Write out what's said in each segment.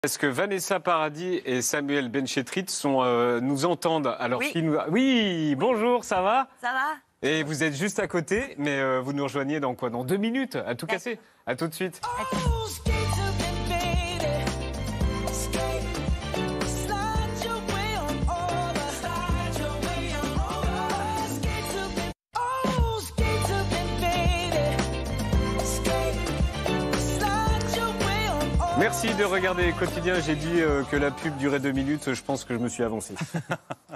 Est-ce que Vanessa Paradis et Samuel Benchetrit nous entendent à leur film? Oui, bonjour, ça va? Ça va? Et vous êtes juste à côté, mais vous nous rejoignez dans quoi? Dans 2 minutes, à tout casser. À tout de suite. Merci de regarder Quotidien. J'ai dit que la pub durait 2 minutes. Je pense que je me suis avancé.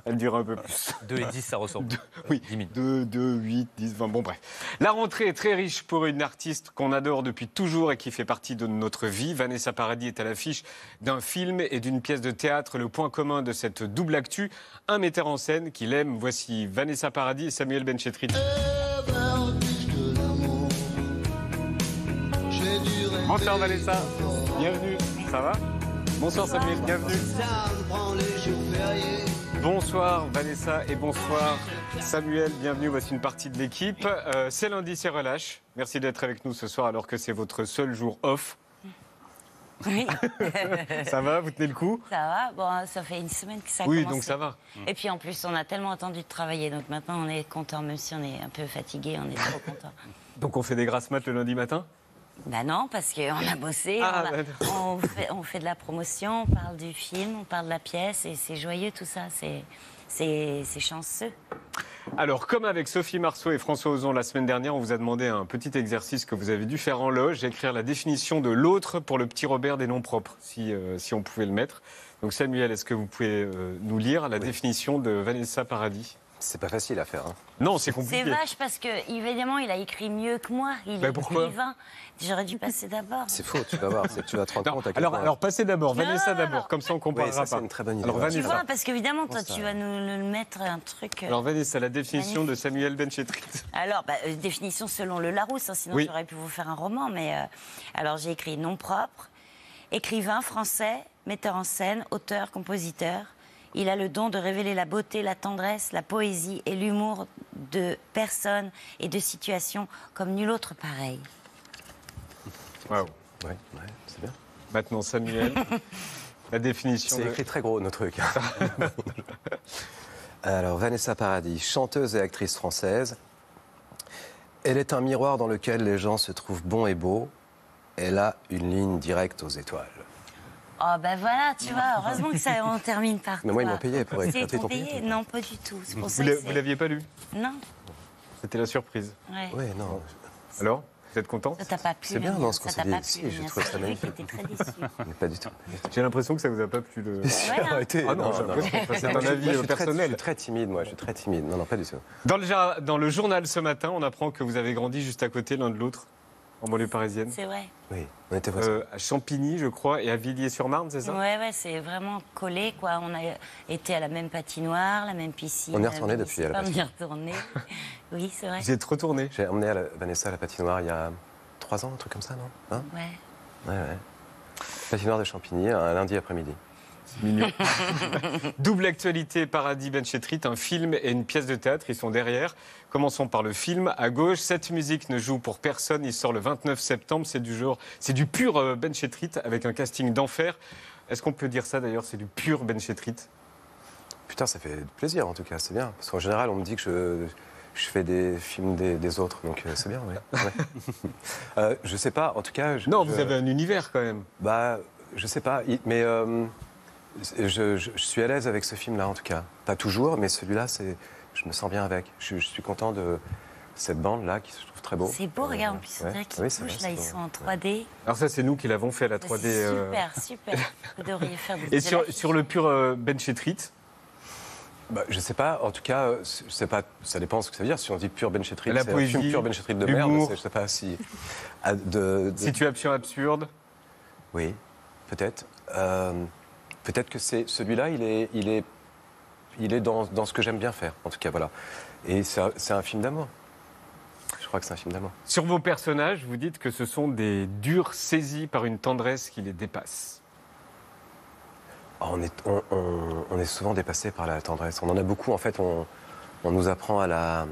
Elle dure un peu plus. 2 et 10, ça ressemble. Oui, 10 minutes. 2, 8, 10, 20. Bon, bref. La rentrée est très riche pour une artiste qu'on adore depuis toujours et qui fait partie de notre vie. Vanessa Paradis est à l'affiche d'un film et d'une pièce de théâtre. Le point commun de cette double actu, un metteur en scène qui l'aime. Voici Vanessa Paradis et Samuel Benchetrit. Bonsoir Vanessa, bienvenue, ça va? Bonsoir Samuel, bienvenue. Bonsoir Vanessa et bonsoir Samuel, bienvenue, voici une partie de l'équipe. C'est lundi, c'est relâche. Merci d'être avec nous ce soir alors que c'est votre seul jour off. Oui. Ça va, vous tenez le coup? Ça va, bon, ça fait une semaine que ça a Oui, commencé. donc ça va. Et puis en plus, on a tellement attendu de travailler, donc maintenant on est content, même si on est un peu fatigué, on est trop content. Donc on fait des grasses mat le lundi matin? Ben non, parce qu'on a bossé, on fait de la promotion, on parle du film, on parle de la pièce, et c'est joyeux tout ça, c'est chanceux. Alors, comme avec Sophie Marceau et François Ozon la semaine dernière, on vous a demandé un petit exercice que vous avez dû faire en loge, écrire la définition de l'autre pour le petit Robert des noms propres, si on pouvait le mettre. Donc Samuel, est-ce que vous pouvez nous lire la définition de Vanessa Paradis? C'est pas facile à faire. Hein. Non, c'est compliqué. C'est vache parce que, évidemment, il a écrit mieux que moi. Il est pourquoi? écrivain. J'aurais dû passer d'abord. C'est faux, tu vas voir, tu vas te rendre compte à quel point... Alors passez d'abord, Vanessa d'abord, comme ça on comparera ça, pas. c'est une très bonne idée. Alors, Tu Vanessa. vois, parce qu'évidemment, toi, tu vas nous mettre un truc... Alors Vanessa, la définition de Samuel Benchetrit. Alors, définition selon le Larousse, hein, sinon Oui. j'aurais pu vous faire un roman, mais... alors, j'ai écrit nom propre, écrivain français, metteur en scène, auteur, compositeur. Il a le don de révéler la beauté, la tendresse, la poésie et l'humour de personnes et de situations comme nul autre pareil. Waouh. Ouais, c'est bien. Maintenant Samuel, la définition C'est de... écrit très gros, nos trucs. Alors, Vanessa Paradis, chanteuse et actrice française. Elle est un miroir dans lequel les gens se trouvent bons et beaux. Elle a une ligne directe aux étoiles. Oh, ben voilà, tu vois, heureusement que ça, on termine par Mais moi, ils toi. m'ont payé pour écrire. Ils t'ont payé? Non, pas du tout. C'est pour ça Vous l'aviez pas lu? Non. C'était la surprise. Ouais. Oui, non. Alors, vous êtes content? Ça t'a pas plu? C'est bien, hein, non, ce qu'on ça s'est t'a dit. pas Si, plu, j'ai hein, trouvé c'est ça vrai magnifique. que t'étais très déçu. Mais pas du tout. J'ai l'impression que ça vous a pas plu le... Ouais, hein. Arrêtez. Ah non, j'ai l'impression que c'est un avis Moi, je suis personnel. très timide, moi. Je suis très timide. Non, pas du tout. Dans le journal ce matin, on apprend que vous avez grandi juste à côté l'un de l'autre, en banlieue parisienne. C'est vrai. Oui, on était voisins. À Champigny, je crois, et à Villiers-sur-Marne, c'est ça? Ouais, c'est vraiment collé, quoi. On a été à la même patinoire, la même piscine. On y est retourné depuis à la On y est retourné. Oui, c'est vrai. Vous êtes retourné? J'ai emmené Vanessa à la patinoire il y a 3 ans, un truc comme ça, non? Hein? Ouais. Ouais. Patinoire de Champigny, un lundi après-midi. Mignon. Double actualité, Paradis Benchetrit, un film et une pièce de théâtre, ils sont derrière. Commençons par le film. À gauche, cette musique ne joue pour personne, il sort le 29 septembre, c'est du pur Benchetrit avec un casting d'enfer. Est-ce qu'on peut dire ça d'ailleurs, c'est du pur Benchetrit? Putain, ça fait plaisir en tout cas, c'est bien. Parce qu'en général, on me dit que je fais des films des autres, donc c'est bien, oui. Ouais. Je sais pas, en tout cas... Non, vous avez un univers quand même. Bah, je sais pas, mais je suis à l'aise avec ce film-là en tout cas. Pas toujours, mais celui-là, je me sens bien avec. Je suis content de cette bande-là qui se trouve très beau. C'est beau, regarde, en plus, on dirait qu'ils bougent, là, ils sont en 3D. Alors ça, c'est nous qui l'avons fait à la 3D. C'est super. Vous devriez faire des... Et sur le pur Benchetrit? Bah, je sais pas, en tout cas, je sais pas, ça dépend de ce que ça veut dire. Si on dit pur Benchetrit, La c'est un poésie, film pur Benchetrit de l'humour. merde, je sais pas si... Situation absurde? Oui, peut-être. Peut-être que celui-là, il est dans ce que j'aime bien faire, en tout cas, voilà. Et c'est un film d'amour. Je crois que c'est un film d'amour. Sur vos personnages, vous dites que ce sont des durs saisis par une tendresse qui les dépasse. Oh, on est souvent dépassé par la tendresse. On en a beaucoup, en fait, on nous apprend à la...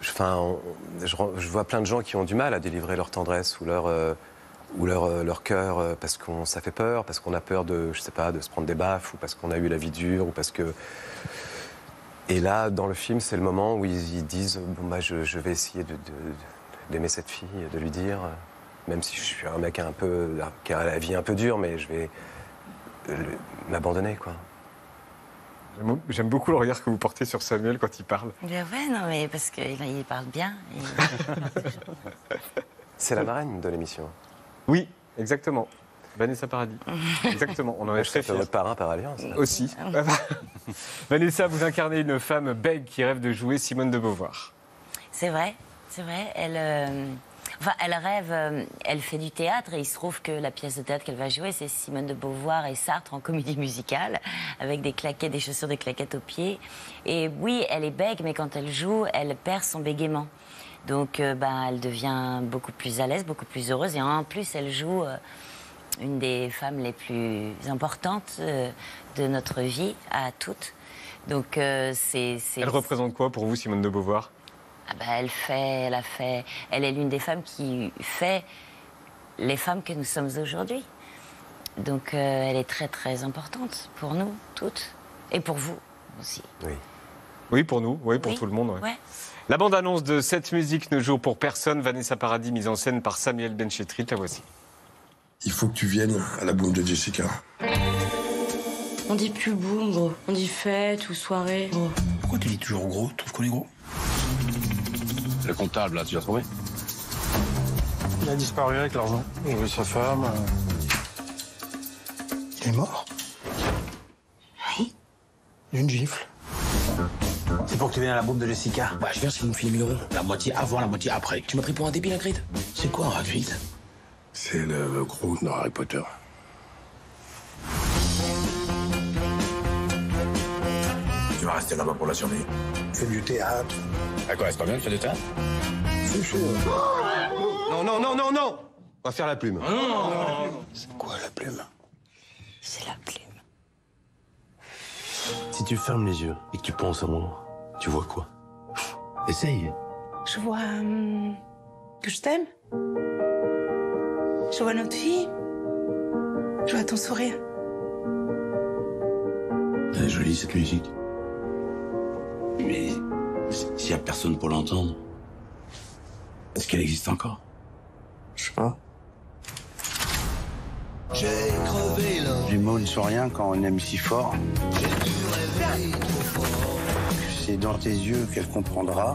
Enfin, je vois plein de gens qui ont du mal à délivrer leur tendresse ou leur... ou leur cœur parce que ça fait peur, parce qu'on a peur de, je sais pas, de se prendre des baffes, ou parce qu'on a eu la vie dure, ou parce que... Et là, dans le film, c'est le moment où ils disent bon, bah, je vais essayer d'aimer cette fille, de lui dire, même si je suis un mec qui a la vie un peu dure, mais je vais m'abandonner, quoi. J'aime beaucoup le regard que vous portez sur Samuel quand il parle. Ben ouais, non, mais parce qu'il parle bien. C'est la marraine de l'émission. Oui, exactement. Vanessa Paradis. Exactement, on en est très C'est fiers. votre parrain par alliance. Là. Aussi. Vanessa, vous incarnez une femme bègue qui rêve de jouer Simone de Beauvoir. C'est vrai, c'est vrai. Elle rêve, elle fait du théâtre et il se trouve que la pièce de théâtre qu'elle va jouer, c'est Simone de Beauvoir et Sartre en comédie musicale, avec des claquettes, des chaussures, des claquettes aux pieds. Et oui, elle est bègue, mais quand elle joue, elle perd son bégaiement. Donc, elle devient beaucoup plus à l'aise, beaucoup plus heureuse. Et en plus, elle joue une des femmes les plus importantes de notre vie, à toutes. Donc, Elle représente quoi pour vous, Simone de Beauvoir ? Elle est l'une des femmes qui fait les femmes que nous sommes aujourd'hui. Donc, elle est très, très importante pour nous, toutes. Et pour vous aussi. Oui. Oui, pour nous, oui, pour tout le monde. Ouais. Ouais. La bande-annonce de Cette musique ne joue pour personne, Vanessa Paradis, mise en scène par Samuel Benchetrit, la voici. Il faut que tu viennes à la boum de Jessica. On dit plus boum, gros. On dit fête ou soirée, gros. Pourquoi tu dis toujours gros? Tu trouves qu'on est gros? Le comptable, là, tu l'as trouvé? Il a disparu avec l'argent. J'ai vu sa femme. Il est mort? Oui. D'une gifle. C'est pour que tu viennes à la boum de Jessica. Bah, je viens si vous me filez 1000 euros. La moitié avant, la moitié après. Tu m'as pris pour un débile, Ingrid? C'est quoi un Radfit? C'est le gros dans Harry Potter. Tu vas rester là-bas pour la surveiller. Fais du théâtre. À quoi, c'est pas bien de faire du théâtre? C'est chaud. Non, non, non, non, non. On va faire la plume. C'est quoi la plume? C'est la plume. Si tu fermes les yeux et que tu penses à moi, tu vois quoi? Essaye. Je vois que je t'aime. Je vois notre fille. Je vois ton sourire. Elle est jolie, cette musique. Mais s'il y a personne pour l'entendre, est-ce qu'elle existe encore? Je sais pas. Les mots ne sont rien quand on aime si fort. C'est dans tes yeux qu'elle comprendra.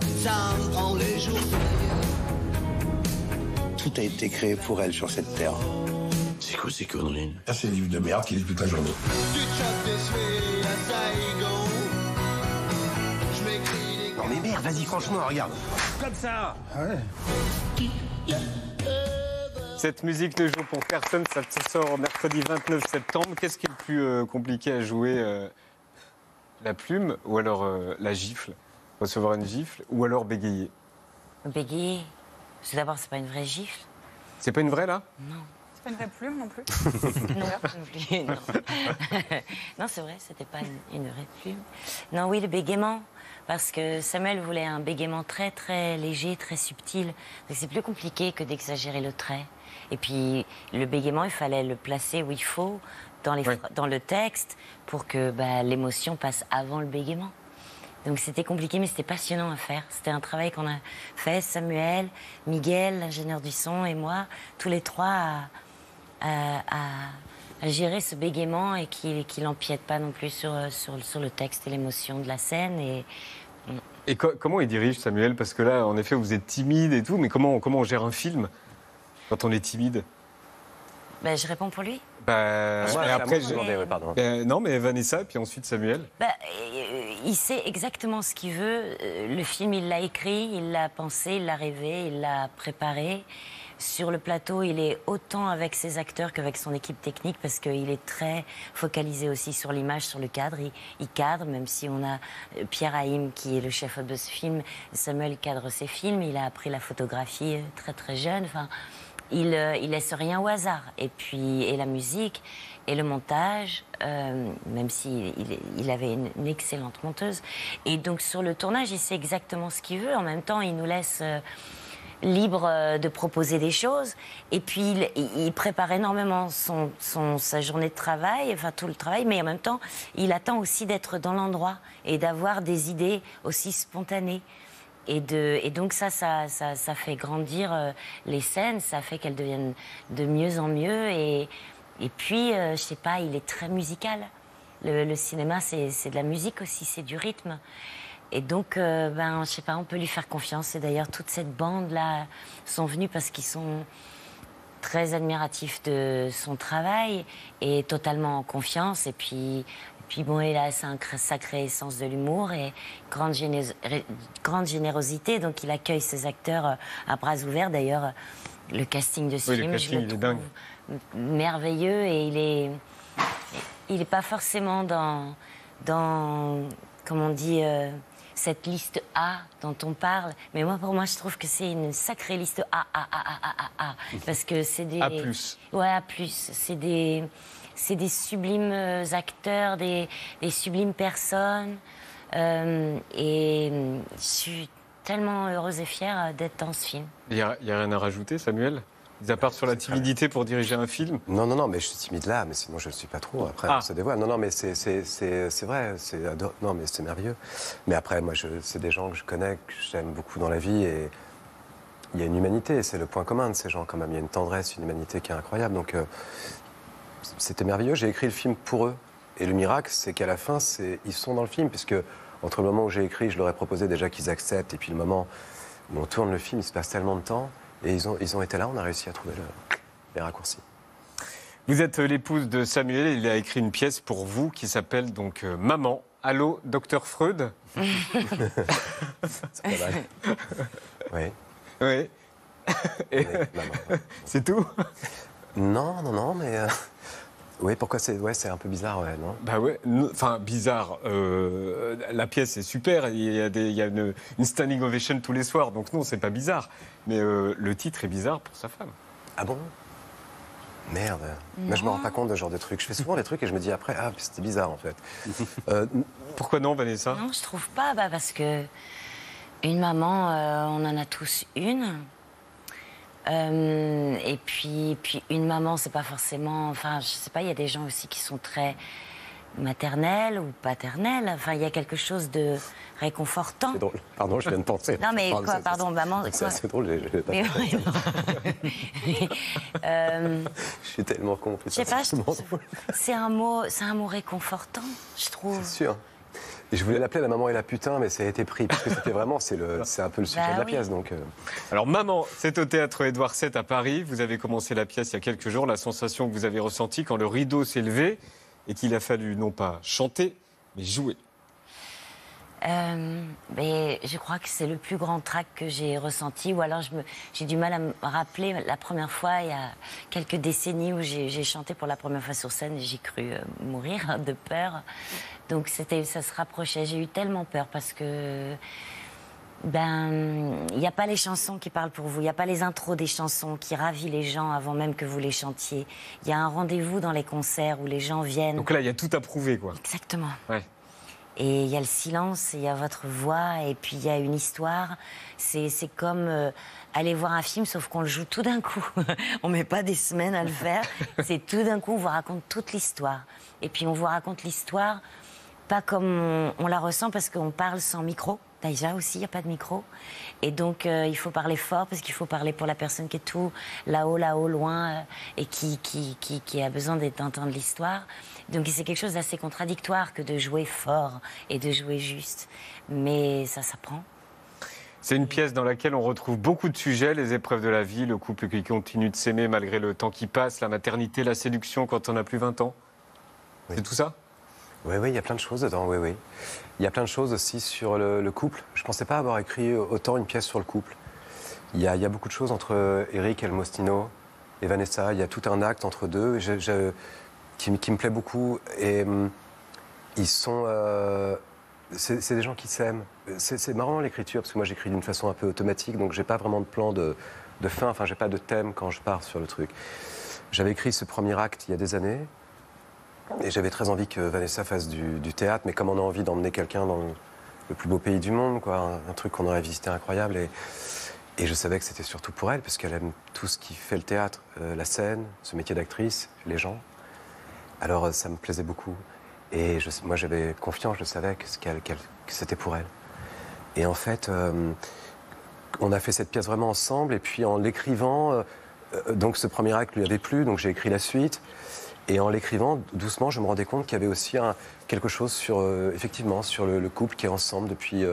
Tout a été créé pour elle sur cette terre. C'est quoi ces conneries? Ça, c'est le livre de merde qu'il lit toute la journée. Non mais merde, vas-y franchement, regarde. Comme ça. Ouais. Cette musique ne joue pour personne, ça sort mercredi 29 septembre. Qu'est-ce qui est le plus compliqué à jouer la plume ou alors la gifle? Recevoir une gifle ou alors bégayer? Bégayer. Parce que d'abord, c'est pas une vraie gifle. C'est pas une vraie, là? C'est pas une vraie plume non plus. Non, non plus, non. Non, c'est vrai, c'était pas une vraie plume. Non, oui, le bégaiement. Parce que Samuel voulait un bégaiement très, très léger, très subtil. Donc c'est plus compliqué que d'exagérer le trait. Et puis, le bégaiement, il fallait le placer où il faut, dans le texte, pour que l'émotion passe avant le bégaiement. Donc c'était compliqué, mais c'était passionnant à faire. C'était un travail qu'on a fait, Samuel, Miguel, l'ingénieur du son, et moi, tous les trois, à gérer ce bégaiement et qu'il n'empiète pas non plus sur le texte et l'émotion de la scène. Et comment il dirige, Samuel? Parce que là, en effet, vous êtes timide et tout, mais comment on gère un film quand on est timide? Je réponds pour lui. Et après, pardon. non, mais Vanessa, puis ensuite Samuel. Il sait exactement ce qu'il veut. Le film, il l'a écrit, il l'a pensé, il l'a rêvé, il l'a préparé. Sur le plateau, il est autant avec ses acteurs qu'avec son équipe technique parce qu'il est très focalisé aussi sur l'image, sur le cadre. Il cadre, même si on a Pierre Haïm qui est le chef de ce film. Samuel cadre ses films. Il a appris la photographie très très jeune. Enfin, il laisse rien au hasard. Et puis, et la musique et le montage, même s'il il avait une excellente monteuse. Et donc sur le tournage, il sait exactement ce qu'il veut. En même temps, il nous laisse libre de proposer des choses. Et puis, il prépare énormément sa journée de travail, enfin tout le travail, mais en même temps, il attend aussi d'être dans l'endroit et d'avoir des idées aussi spontanées. Et donc ça fait grandir les scènes, ça fait qu'elles deviennent de mieux en mieux. Et puis, je sais pas, il est très musical. Le cinéma, c'est de la musique aussi, c'est du rythme. Et donc, je sais pas, on peut lui faire confiance. Et d'ailleurs, toute cette bande-là sont venus parce qu'ils sont très admiratifs de son travail et totalement en confiance. Et puis bon, il a un sacré sens de l'humour et grande générosité. Donc, il accueille ses acteurs à bras ouverts. D'ailleurs, le casting de ce film, le casting, je le trouve merveilleux. Et il est pas forcément dans comme on dit, cette liste A dont on parle. Mais pour moi, je trouve que c'est une sacrée liste A. Parce que c'est des... A+. Ouais, A+. C'est des sublimes acteurs, des sublimes personnes. Et je suis tellement heureuse et fière d'être dans ce film. Il n'y a rien à rajouter, Samuel? Mis à part sur la timidité pour diriger un film? Non, mais je suis timide là, mais sinon je ne le suis pas trop. Après, on se dévoile. Non, mais c'est vrai, non, mais c'est merveilleux. Mais après, moi, c'est des gens que je connais, que j'aime beaucoup dans la vie, et il y a une humanité, c'est le point commun de ces gens quand même. Il y a une tendresse, une humanité qui est incroyable. Donc, c'était merveilleux. J'ai écrit le film pour eux. Et le miracle, c'est qu'à la fin, ils sont dans le film, puisque entre le moment où j'ai écrit, je leur ai proposé déjà qu'ils acceptent, et puis le moment où on tourne le film, il se passe tellement de temps. Et ils ont été là, on a réussi à trouver les raccourcis. Vous êtes l'épouse de Samuel, il a écrit une pièce pour vous qui s'appelle donc Maman. Allô, docteur Freud? C'est pas mal. Oui. Oui. C'est tout? Non, mais... Oui, pourquoi c'est un peu bizarre, ouais, non? Bah ouais, enfin bizarre. La pièce est super, il y a une standing ovation tous les soirs, donc non, c'est pas bizarre. Mais le titre est bizarre pour sa femme. Ah bon? Merde. Mais je me rends pas compte de ce genre de trucs. Je fais souvent des trucs et je me dis après, ah, c'était bizarre en fait. Pourquoi non, Vanessa? Non, je trouve pas, parce que une maman, on en a tous une. Et puis une maman, c'est pas forcément... Enfin, je sais pas, il y a des gens aussi qui sont très maternels ou paternels. Enfin, il y a quelque chose de réconfortant. C'est drôle. Pardon, je viens de penser. Non, mais quoi, pardon, maman... C'est assez drôle, je mais je suis tellement con. Je sais pas, c'est un mot réconfortant, je trouve. C'est sûr. Et je voulais l'appeler La maman et la putain, mais ça a été pris, parce que c'était vraiment, c'est un peu le sujet de la pièce. Donc, Alors, Maman, c'est au théâtre Édouard VII à Paris. Vous avez commencé la pièce il y a quelques jours. La sensation que vous avez ressentie quand le rideau s'est levé et qu'il a fallu non pas chanter, mais jouer. Mais je crois que c'est le plus grand trac que j'ai ressenti, ou alors j'ai du mal à me rappeler la première fois, il y a quelques décennies, où j'ai chanté pour la première fois sur scène et j'ai cru mourir de peur. Donc ça se rapprochait. J'ai eu tellement peur parce que il n'y a pas les chansons qui parlent pour vous, il n'y a pas les intros des chansons qui ravit les gens avant même que vous les chantiez. Il y a un rendez-vous dans les concerts où les gens viennent. Donc là, il y a tout à prouver, quoi. Exactement. Ouais. Et il y a le silence, il y a votre voix, et puis il y a une histoire. C'est comme aller voir un film, sauf qu'on le joue tout d'un coup. On met pas des semaines à le faire. C'est tout d'un coup, on vous raconte toute l'histoire. Et puis on vous raconte l'histoire, pas comme on la ressent, parce qu'on parle sans micro. Déjà aussi, il n'y a pas de micro. Et donc, il faut parler fort, parce qu'il faut parler pour la personne qui est tout là-haut, loin, et qui a besoin d'entendre l'histoire. Donc, c'est quelque chose d'assez contradictoire que de jouer fort et de jouer juste. Mais ça s'apprend. C'est une pièce dans laquelle on retrouve beaucoup de sujets, les épreuves de la vie, le couple qui continue de s'aimer malgré le temps qui passe, la maternité, la séduction quand on a plus 20 ans. Oui. C'est tout ça? Oui, il y a plein de choses dedans, oui. Il y a plein de choses aussi sur le couple. Je ne pensais pas avoir écrit autant une pièce sur le couple. Il y a beaucoup de choses entre Eric Elmostino et Vanessa. Il y a tout un acte entre deux qui me plaît beaucoup. Et ils sont... c'est des gens qui s'aiment. C'est marrant l'écriture, parce que moi j'écris d'une façon un peu automatique, donc j'ai pas vraiment de plan de fin, enfin j'ai pas de thème quand je pars sur le truc. J'avais écrit ce premier acte il y a des années, et j'avais très envie que Vanessa fasse du théâtre, mais comme on a envie d'emmener quelqu'un dans le plus beau pays du monde, quoi, un truc qu'on aurait visité incroyable. Et je savais que c'était surtout pour elle, parce qu'elle aime tout ce qui fait le théâtre, la scène, ce métier d'actrice, les gens. Alors ça me plaisait beaucoup. Et moi j'avais confiance, je savais que c'était pour elle. Et en fait, on a fait cette pièce vraiment ensemble. Et puis en l'écrivant, donc ce premier acte lui avait plu, donc j'ai écrit la suite. Et en l'écrivant, doucement, je me rendais compte qu'il y avait aussi quelque chose sur, effectivement, sur le couple qui est ensemble depuis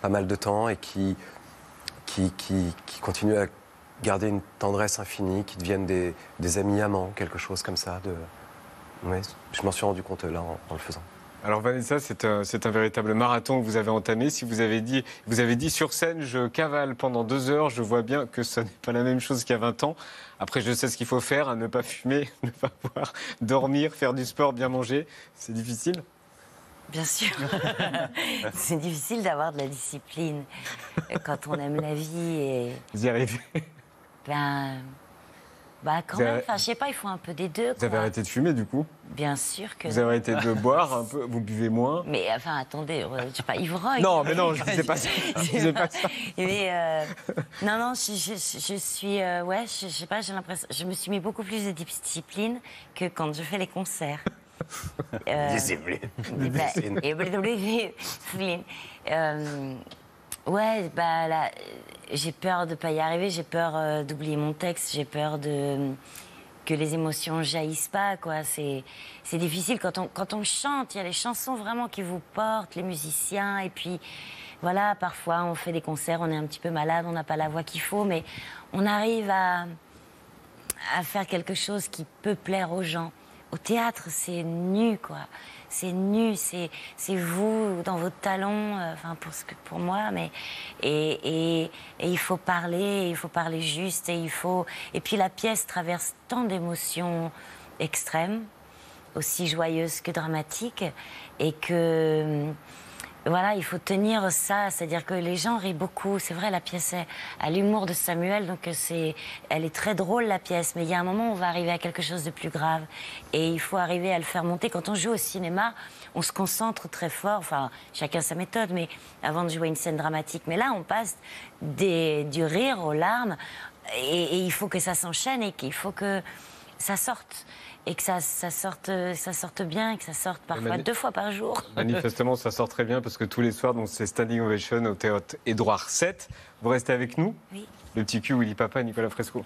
pas mal de temps et qui continue à garder une tendresse infinie, qui deviennent des amis amants, quelque chose comme ça. Ouais, je m'en suis rendu compte là en le faisant. Alors Vanessa, c'est un véritable marathon que vous avez entamé. Si vous avez dit sur scène, je cavale pendant 2 heures, je vois bien que ce n'est pas la même chose qu'il y a 20 ans. Après, je sais ce qu'il faut faire, ne pas fumer, ne pas boire, dormir, faire du sport, bien manger. C'est difficile? Bien sûr. C'est difficile d'avoir de la discipline quand on aime la vie. Et... Vous y arrivez? Quand même, je sais pas, il faut un peu des deux. Vous avez arrêté de fumer, du coup? Bien sûr que vous avez arrêté de boire un peu, vous buvez moins? Mais enfin, attendez, je suis pas ivrogne. Non, mais non, je ne disais pas ça. Je disais pas ça. Mais, non, je suis... ouais, je sais pas, j'ai l'impression... Je me suis mis beaucoup plus de discipline que quand je fais les concerts. Discipline. Ouais, là, j'ai peur de ne pas y arriver, j'ai peur d'oublier mon texte, j'ai peur que les émotions jaillissent pas, quoi. C'est difficile quand on chante, il y a les chansons vraiment qui vous portent, les musiciens, et puis voilà, parfois on fait des concerts, on est un petit peu malade, on n'a pas la voix qu'il faut, mais on arrive à faire quelque chose qui peut plaire aux gens. Au théâtre, c'est nu, quoi. C'est nu, c'est vous dans vos talons, pour moi, mais et il faut parler juste, et puis la pièce traverse tant d'émotions extrêmes, aussi joyeuses que dramatiques, et que voilà, il faut tenir ça, c'est-à-dire que les gens rient beaucoup. C'est vrai, la pièce a l'humour de Samuel, donc elle est très drôle, la pièce, mais il y a un moment où on va arriver à quelque chose de plus grave, et il faut arriver à le faire monter. Quand on joue au cinéma, on se concentre très fort, enfin, chacun sa méthode, mais avant de jouer une scène dramatique. Mais là, on passe du rire aux larmes, et il faut que ça s'enchaîne, et qu'il faut que ça sorte. Et que ça sorte bien, et que ça sorte parfois 2 fois par jour. Manifestement, ça sort très bien parce que tous les soirs, donc c'est Standing Ovation au théâtre Édouard VII. Vous restez avec nous? Oui. Le petit cul Willy Papa, Nicolas Fresco.